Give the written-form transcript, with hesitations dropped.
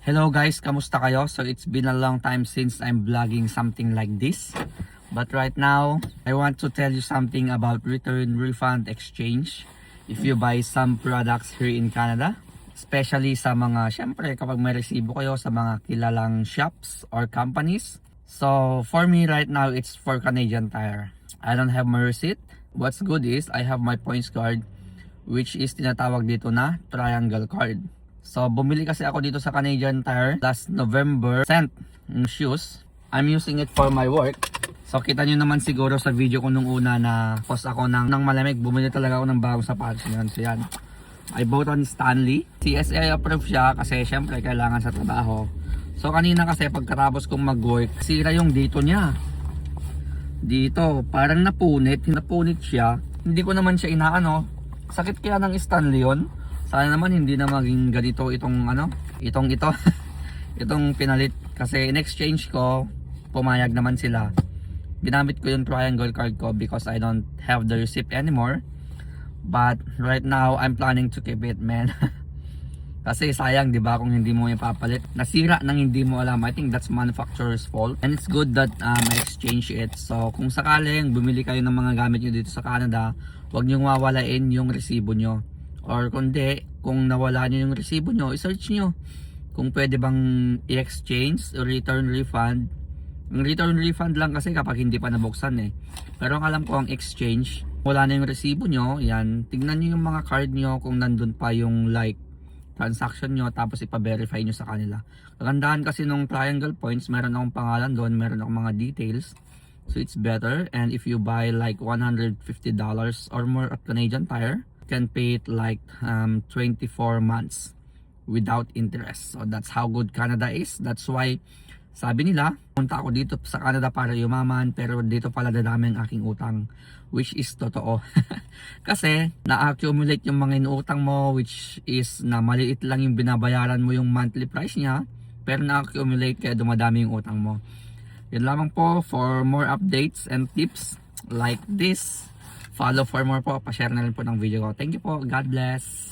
Hello guys, kamusta kayo? So it's been a long time since I'm vlogging something like this. But right now, I want to tell you something about return, refund, exchange. If you buy some products here in Canada, especially sa mga, syempre kapag may resibo kayo sa mga kilalang shops or companies. So for me right now, it's for Canadian Tire. I don't have my receipt. What's good is I have my points card, which is tinatawag dito na triangle card. So bumili kasi ako dito sa Canadian Tire last November, sent ng shoes. I'm using it for my work. So kita nyo naman siguro sa video ko nung una na post ako ng malamig, bumili talaga ako ng bagong sapatos ngayon. So yan, I bought on Stanley. CSA approved siya kasi syempre kailangan sa trabaho. So kanina kasi pagkatapos kong mag-work, sira yung dito niya. Dito, parang napunit siya. Hindi ko naman siya inaano. Sakit kaya ng Stanley yun. Sana naman hindi na maging ganito itong itong pinalit, kasi in exchange ko pumayag naman sila. Ginamit ko yung triangle card ko because I don't have the receipt anymore. But right now I'm planning to keep it, man. Kasi sayang, 'di ba, kung hindi mo ipapalit. Nasira nang hindi mo alam. I think that's manufacturer's fault. And it's good that I exchange it. So kung sakaling bumili kayo ng mga gamit niyo dito sa Canada, huwag niyo wawalain yung resibo niyo. Or kundi, kung nawala nyo yung resibo nyo, i-search nyo kung pwede bang i-exchange o return refund. Ang return refund lang kasi kapag hindi pa nabuksan eh. Pero ang alam ko ang exchange, wala na yung resibo nyo, yan, tignan nyo yung mga card nyo kung nandun pa yung like transaction nyo, tapos ipa-verify nyo sa kanila. Kagandahan kasi nung triangle points, meron akong pangalan doon, meron akong mga details. So it's better. And if you buy like $150 or more at Canadian Tire, can pay it like 24 months without interest. So that's how good Canada is. That's why sabi nila, punta ako dito sa Canada para yumaman, pero dito pala dadami ang aking utang, which is totoo. Kasi na-accumulate yung mga inuutang mo, which is na maliit lang yung binabayaran mo yung monthly price niya, pero na-accumulate kaya dumadami yung utang mo. Yan lamang po. For more updates and tips like this, follow for more po. Pa-share na rin po ng video ko. Thank you po. God bless.